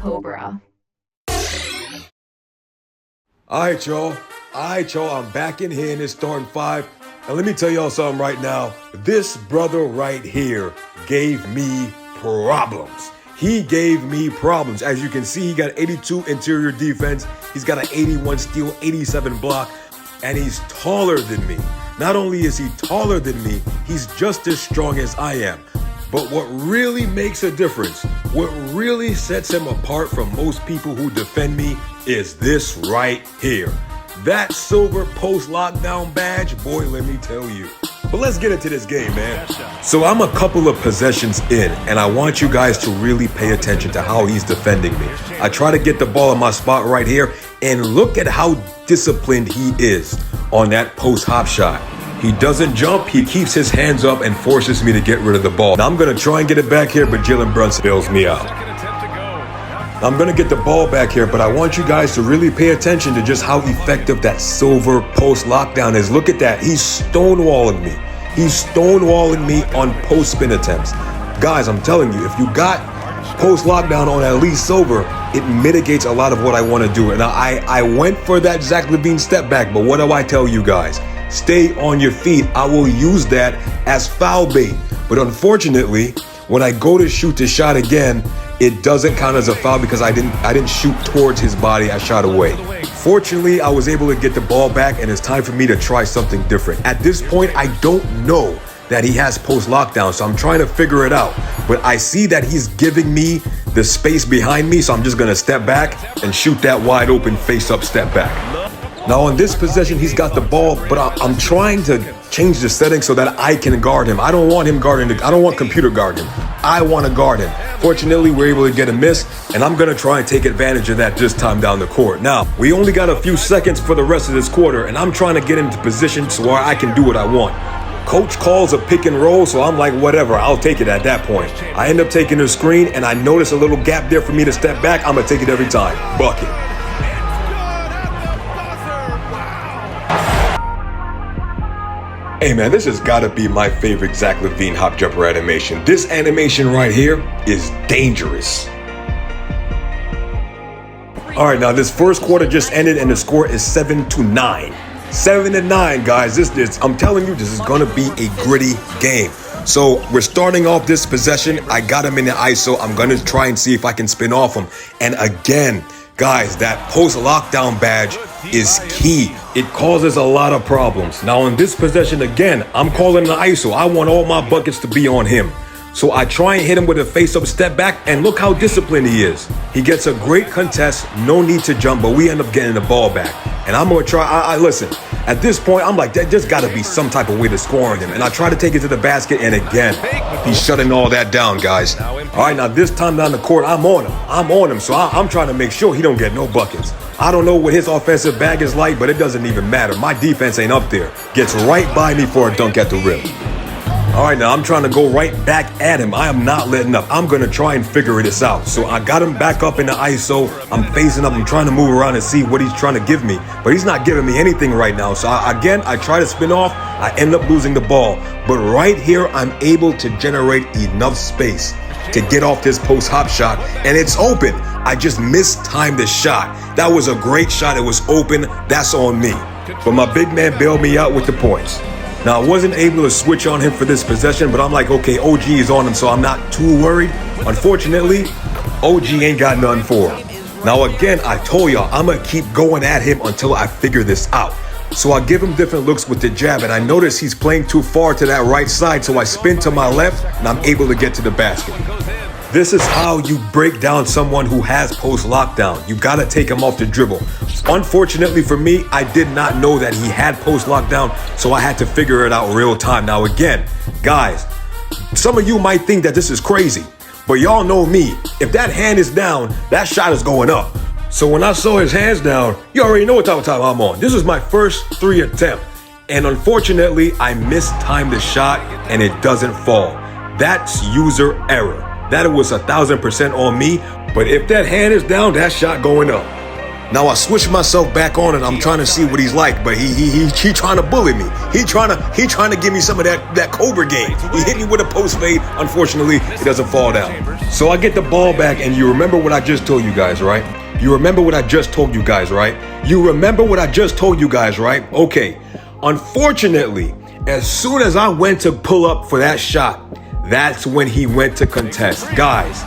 BlaqKobra. Alright, y'all. I'm back in here in this starting five. And let me tell y'all something right now. This brother right here gave me problems. He gave me problems. As you can see, he got 82 interior defense. He's got an 81 steal, 87 block, and he's taller than me. Not only is he taller than me, he's just as strong as I am. But what really makes a difference, what really sets him apart from most people who defend me is this right here. That silver post lockdown badge, boy, let me tell you. But let's get into this game, man. So I'm a couple of possessions in, and I want you guys to really pay attention to how he's defending me. I try to get the ball in my spot right here, and look at how disciplined he is on that post hop shot. He doesn't jump, he keeps his hands up and forces me to get rid of the ball. Now I'm gonna try and get it back here, but Jalen Brunson bails me out. I'm gonna get the ball back here, but I want you guys to really pay attention to just how effective that silver post lockdown is. Look at that, he's stonewalling me. He's stonewalling me on post spin attempts. Guys, I'm telling you, if you got post lockdown on at least silver, it mitigates a lot of what I wanna do. And I went for that Zach LaVine step back, but what do I tell you guys? Stay on your feet. I will use that as foul bait. But unfortunately, when I go to shoot the shot again, it doesn't count as a foul because I didn't shoot towards his body, I shot away. Fortunately, I was able to get the ball back, and it's time for me to try something different. At this point, I don't know that he has post lockdown, so I'm trying to figure it out. But I see that he's giving me the space behind me, so I'm just gonna step back and shoot that wide open face up step back. Now on this possession, he's got the ball, but I'm trying to change the settings so that I can guard him. I don't want him guarding, I don't want computer guarding him. I want to guard him. Fortunately, we're able to get a miss, and I'm going to try and take advantage of that this time down the court. Now, we only got a few seconds for the rest of this quarter, and I'm trying to get into position so where I can do what I want. Coach calls a pick and roll, so I'm like, whatever, I'll take it at that point. I end up taking the screen, and I notice a little gap there for me to step back. I'm going to take it every time. Bucket. Hey man, this has got to be my favorite Zach LaVine hop jumper animation. This animation right here is dangerous. All right, now this first quarter just ended and the score is 7-9. 7-9, guys. I'm telling you, this is gonna be a gritty game. So we're starting off this possession. I got him in the ISO. I'm gonna try and see if I can spin off him. And again, guys, that post lockdown badge is key. It causes a lot of problems. Now in this possession again, I'm calling the ISO. I want all my buckets to be on him. So I try and hit him with a face-up step back, and look how disciplined he is. He gets a great contest, no need to jump, but we end up getting the ball back. And I'm gonna try, listen, at this point, I'm like, there's gotta be some type of way to score on him. And I try to take it to the basket, and again, he's shutting all that down, guys. All right, now this time down the court, I'm on him. So I'm trying to make sure he don't get no buckets. I don't know what his offensive bag is like, but it doesn't even matter. My defense ain't up there. Gets right by me for a dunk at the rim. All right, now I'm trying to go right back at him. I am not letting up. I'm gonna try and figure this out. So I got him back up in the ISO. I'm facing up. I'm trying to move around and see what he's trying to give me, but he's not giving me anything right now. So I try to spin off. I end up losing the ball. But right here, I'm able to generate enough space to get off this post hop shot, and it's open. I just mistimed the shot. That was a great shot. It was open. That's on me. But my big man bailed me out with the points. Now, I wasn't able to switch on him for this possession, but I'm like, okay, OG is on him, so I'm not too worried. Unfortunately, OG ain't got nothing for him. Now, again, I told y'all, I'm going to keep going at him until I figure this out. So I give him different looks with the jab, and I notice he's playing too far to that right side, so I spin to my left, and I'm able to get to the basket. This is how you break down someone who has post lockdown. You gotta take him off the dribble. Unfortunately for me, I did not know that he had post lockdown, so I had to figure it out real time. Now again, guys, some of you might think that this is crazy, but y'all know me. If that hand is down, that shot is going up. So when I saw his hands down, you already know what type of time I'm on. This is my first 3 attempt, and unfortunately, I mistimed the shot and it doesn't fall. That's user error. That was 1,000% on me, but if that hand is down, that shot going up. Now I switch myself back on and I'm trying to see what he's like, but he trying to bully me. He trying to give me some of that Cobra game. He hit me with a post fade. Unfortunately, it doesn't fall down. So I get the ball back, and you remember what I just told you guys, right? You remember what I just told you guys, right? You remember what I just told you guys, right? Okay. Unfortunately, as soon as I went to pull up for that shot, that's when he went to contest. Guys,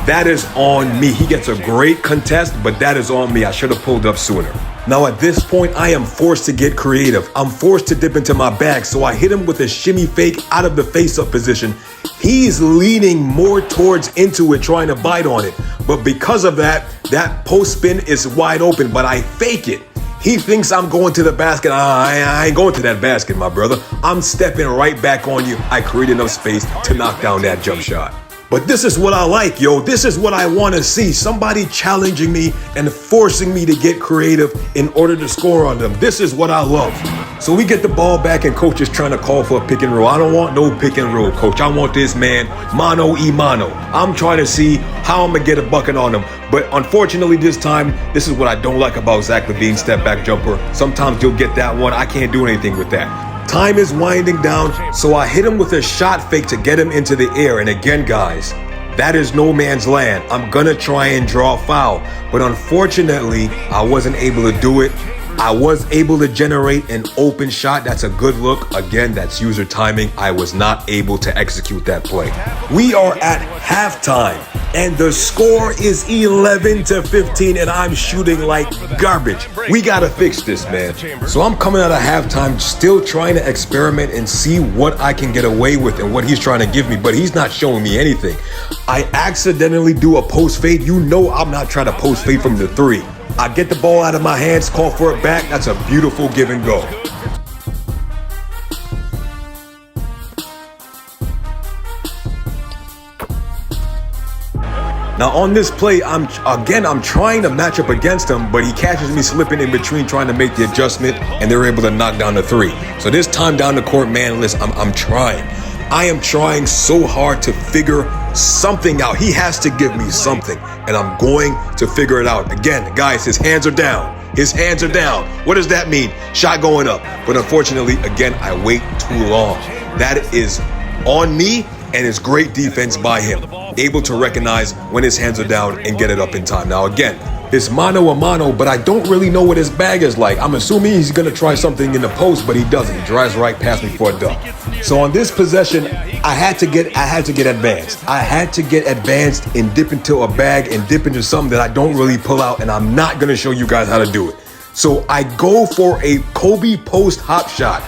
that is on me. He gets a great contest, but that is on me. I should have pulled up sooner. Now at this point, I am forced to get creative. I'm forced to dip into my bag, so I hit him with a shimmy fake out of the face-up position. He's leaning more towards into it, trying to bite on it. But because of that post spin is wide open, but I fake it. He thinks I'm going to the basket. I ain't going to that basket, my brother. I'm stepping right back on you. I create enough space to knock down that jump shot. But this is what I like, yo. This is what I want to see. Somebody challenging me and forcing me to get creative in order to score on them. This is what I love. So we get the ball back and coach is trying to call for a pick and roll. I don't want no pick and roll, coach. I want this man mano y mano. I'm trying to see how I'm going to get a bucket on him. But unfortunately this time, this is what I don't like about Zach LaVine's step back jumper. Sometimes you'll get that one. I can't do anything with that. Time is winding down, so I hit him with a shot fake to get him into the air. And again, guys, that is no man's land. I'm gonna try and draw foul, but unfortunately, I wasn't able to do it. I was able to generate an open shot. That's a good look. Again, that's user timing. I was not able to execute that play. We are at halftime, and the score is 11-15, and I'm shooting like garbage. We gotta fix this, man. So I'm coming out of halftime, still trying to experiment and see what I can get away with and what he's trying to give me, but he's not showing me anything. I accidentally do a post fade. You know I'm not trying to post fade from the three. I get the ball out of my hands, call for it back. That's a beautiful give and go. Now on this play, I'm trying to match up against him, but he catches me slipping in between trying to make the adjustment, and they're able to knock down the three. So this time down the court, manless, I'm trying. I am trying so hard to figure something out. He has to give me something, and I'm going to figure it out. Again, guys, his hands are down. His hands are down. What does that mean? Shot going up. But unfortunately, again, I wait too long. That is on me, and it's great defense by him. Able to recognize when his hands are down and get it up in time. Now, again, it's mano a mano, but I don't really know what his bag is like. I'm assuming he's going to try something in the post, but he doesn't. He drives right past me for a dunk. So on this possession, I had to get advanced. I had to get advanced and dip into a bag and dip into something that I don't really pull out, and I'm not going to show you guys how to do it. So I go for a Kobe post hop shot,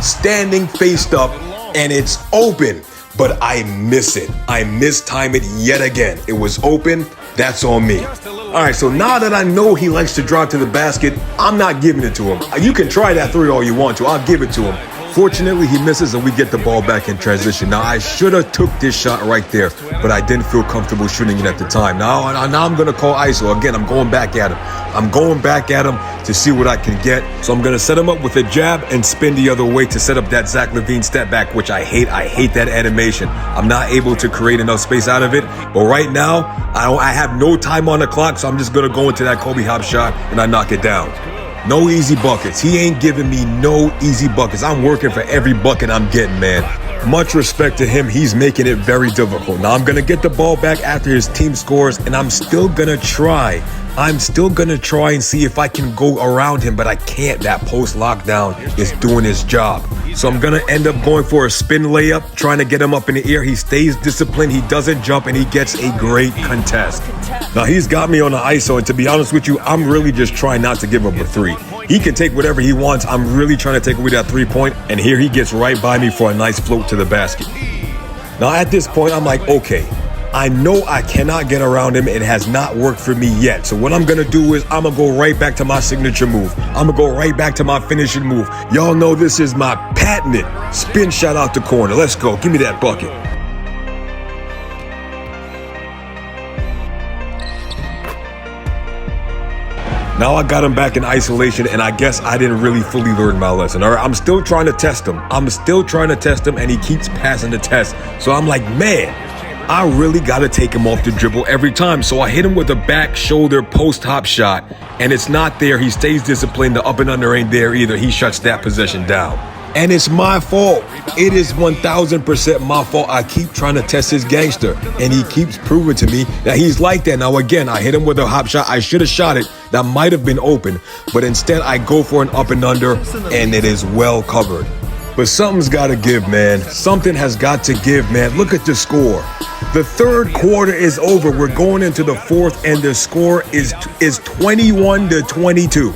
standing faced up, and it's open, but I miss it. I mistime it yet again. It was open. That's on me. All right, so now that I know he likes to drive to the basket, I'm not giving it to him. You can try that three all you want to. I'll give it to him. Fortunately, he misses and we get the ball back in transition. Now, I should have took this shot right there, but I didn't feel comfortable shooting it at the time. Now I'm going to call ISO. Again, I'm going back at him. I'm going back at him to see what I can get. So I'm going to set him up with a jab and spin the other way to set up that Zach LaVine step back, which I hate. I hate that animation. I'm not able to create enough space out of it. But right now, I have no time on the clock, so I'm just going to go into that Kobe hop shot and I knock it down. No easy buckets. He ain't giving me no easy buckets. I'm working for every bucket I'm getting, man. Much respect to him. He's making it very difficult. Now I'm going to get the ball back after his team scores, and I'm still going to try. I'm still going to try and see if I can go around him, but I can't. That post lockdown is doing his job. So I'm going to end up going for a spin layup, trying to get him up in the air. He stays disciplined. He doesn't jump, and he gets a great contest. Now, he's got me on the ISO, and to be honest with you, I'm really just trying not to give him a three. He can take whatever he wants. I'm really trying to take away that 3-point, and here he gets right by me for a nice float to the basket. Now, at this point, I'm like, okay, I know I cannot get around him. It has not worked for me yet. So what I'm going to do is I'm going to go right back to my signature move. I'm going to go right back to my finishing move. Y'all know this is my patented spin shot out the corner. Let's go. Give me that bucket. Now I got him back in isolation, and I guess I didn't really fully learn my lesson. All right, I'm still trying to test him. And he keeps passing the test. So I'm like, man, I really got to take him off the dribble every time. So I hit him with a back shoulder post hop shot, and it's not there. He stays disciplined. The up and under ain't there either. He shuts that possession down. And it's my fault. It is 1000% my fault. I keep trying to test his gangster, and he keeps proving to me that he's like that. Now again, I hit him with a hop shot. I should have shot it. That might have been open, but instead I go for an up and under, and it is well covered. But something's got to give, man. Something has got to give, man. Look at the score. The third quarter is over. We're going into the fourth, and the score is 21-22.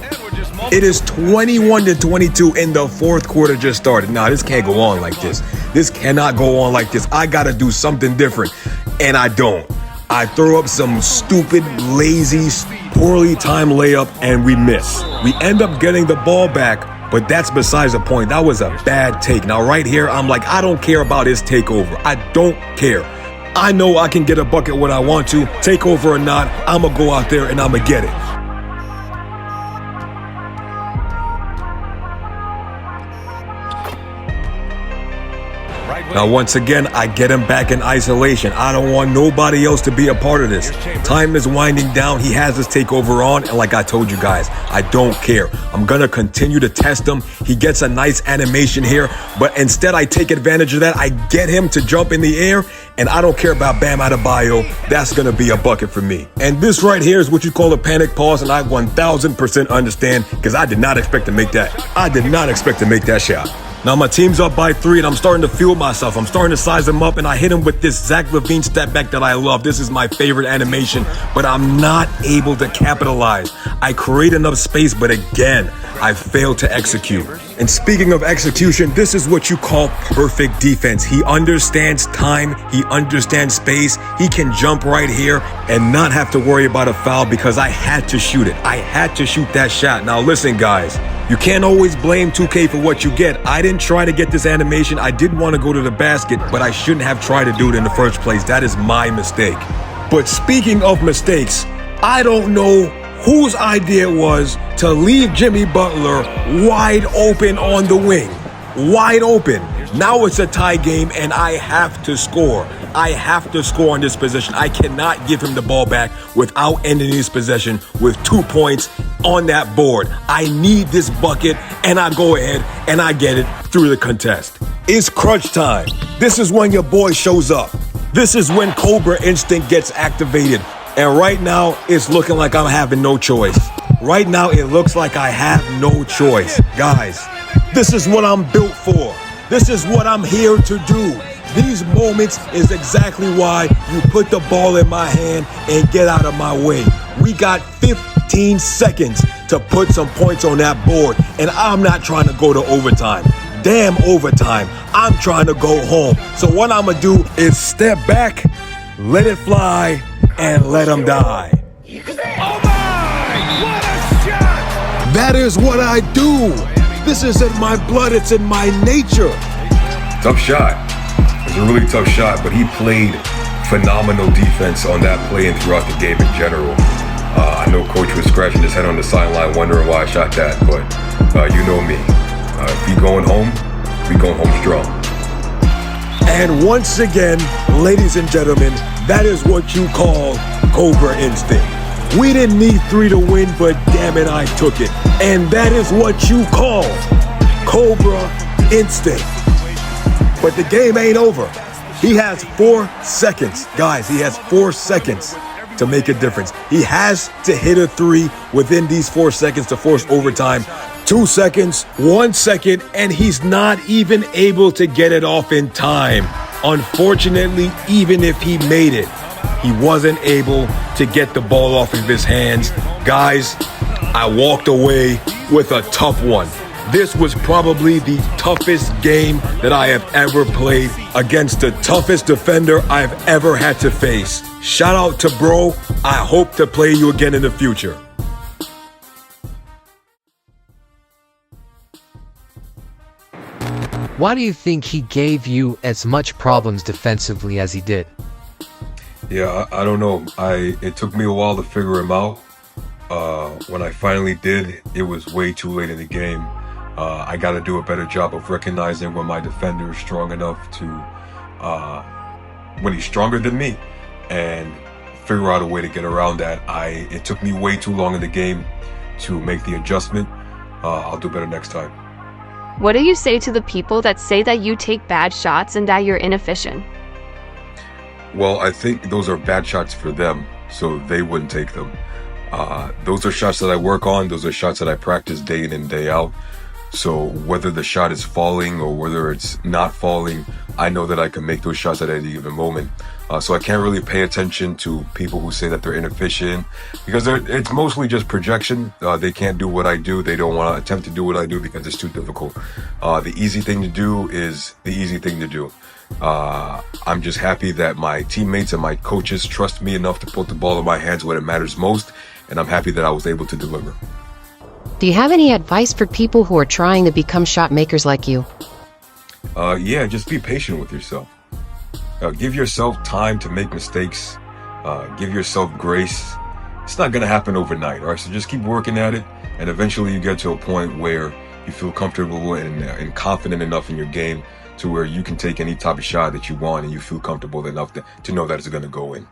It is 21-22, and the fourth quarter just started. Nah, this can't go on like this. This cannot go on like this. I got to do something different, and I don't. I throw up some stupid, lazy, poorly timed layup, and we miss. We end up getting the ball back, but that's besides the point. That was a bad take. Now, right here, I'm like, I don't care about his takeover. I don't care. I know I can get a bucket when I want to. Takeover or not, I'm going to go out there and I'm going to get it. Now, once again, I get him back in isolation. I don't want nobody else to be a part of this. Time is winding down. He has his takeover on. And like I told you guys, I don't care. I'm going to continue to test him. He gets a nice animation here. But instead, I take advantage of that. I get him to jump in the air. And I don't care about Bam Adebayo. That's going to be a bucket for me. And this right here is what you call a panic pause. And I 1000% understand, because I did not expect to make that. I did not expect to make that shot. Now my team's up by 3, and I'm starting to fuel myself. I'm starting to size him up, and I hit him with this Zach LaVine step back that I love. This is my favorite animation, but I'm not able to capitalize. I create enough space, but again, I fail to execute. And speaking of execution, this is what you call perfect defense. He understands time. He understands space. He can jump right here and not have to worry about a foul because I had to shoot it. I had to shoot that shot. Now listen, guys. You can't always blame 2K for what you get. I didn't try to get this animation. I didn't want to go to the basket, but I shouldn't have tried to do it in the first place. That is my mistake. But speaking of mistakes, I don't know whose idea it was to leave Jimmy Butler wide open on the wing. Wide open. Now it's a tie game, and I have to score. I have to score on this possession. I cannot give him the ball back without ending this possession with 2 points on that board. I need this bucket, and I go ahead and I get it through the contest. It's crunch time. This is when your boy shows up. This is when Cobra instinct gets activated. And right now, it's looking like I'm having no choice. Right now, it looks like I have no choice. Guys, this is what I'm built for. This is what I'm here to do. These moments is exactly why you put the ball in my hand and get out of my way. We got 15 seconds to put some points on that board, and I'm not trying to go to overtime. Damn overtime. I'm trying to go home. So what I'm going to do is step back, let it fly, and let him die. Oh my! What a shot! That is what I do. This is in my blood. It's in my nature. Tough shot. It was a really tough shot, but he played phenomenal defense on that play and throughout the game in general. I know Coach was scratching his head on the sideline wondering why I shot that, but you know me. If we going home, we going home strong. And once again, ladies and gentlemen, that is what you call Cobra instinct. We didn't need 3 to win, but damn it, I took it. And that is what you call Cobra instinct. But the game ain't over. He has 4 seconds. Guys, he has 4 seconds to make a difference. He has to hit a 3 within these 4 seconds to force overtime. 2 seconds, 1 second, and he's not even able to get it off in time. Unfortunately, even if he made it, he wasn't able to get the ball off of his hands. Guys, I walked away with a tough one. This was probably the toughest game that I have ever played against the toughest defender I've ever had to face. Shout out to bro. I hope to play you again in the future. Why do you think he gave you as much problems defensively as he did? Yeah, I don't know. It took me a while to figure him out. When I finally did, it was way too late in the game. I got to do a better job of recognizing when my defender is strong enough to when he's stronger than me, and figure out a way to get around that. It took me way too long in the game to make the adjustment. I'll do better next time. What do you say to the people that say that you take bad shots and that you're inefficient? Well, I think those are bad shots for them, so they wouldn't take them. Those are shots that I work on. Those are shots that I practice day in and day out. So whether the shot is falling or whether it's not falling, I know that I can make those shots at any given moment. So I can't really pay attention to people who say that they're inefficient, because it's mostly just projection. They can't do what I do. They don't want to attempt to do what I do because it's too difficult. The easy thing to do is the easy thing to do. I'm just happy that my teammates and my coaches trust me enough to put the ball in my hands when it matters most, and I'm happy that I was able to deliver. Do you have any advice for people who are trying to become shot makers like you? Yeah, just be patient with yourself. Give yourself time to make mistakes. Give yourself grace. It's not going to happen overnight, all right? So just keep working at it, and eventually you get to a point where you feel comfortable and confident enough in your game to where you can take any type of shot that you want and you feel comfortable enough to know that it's going to go in.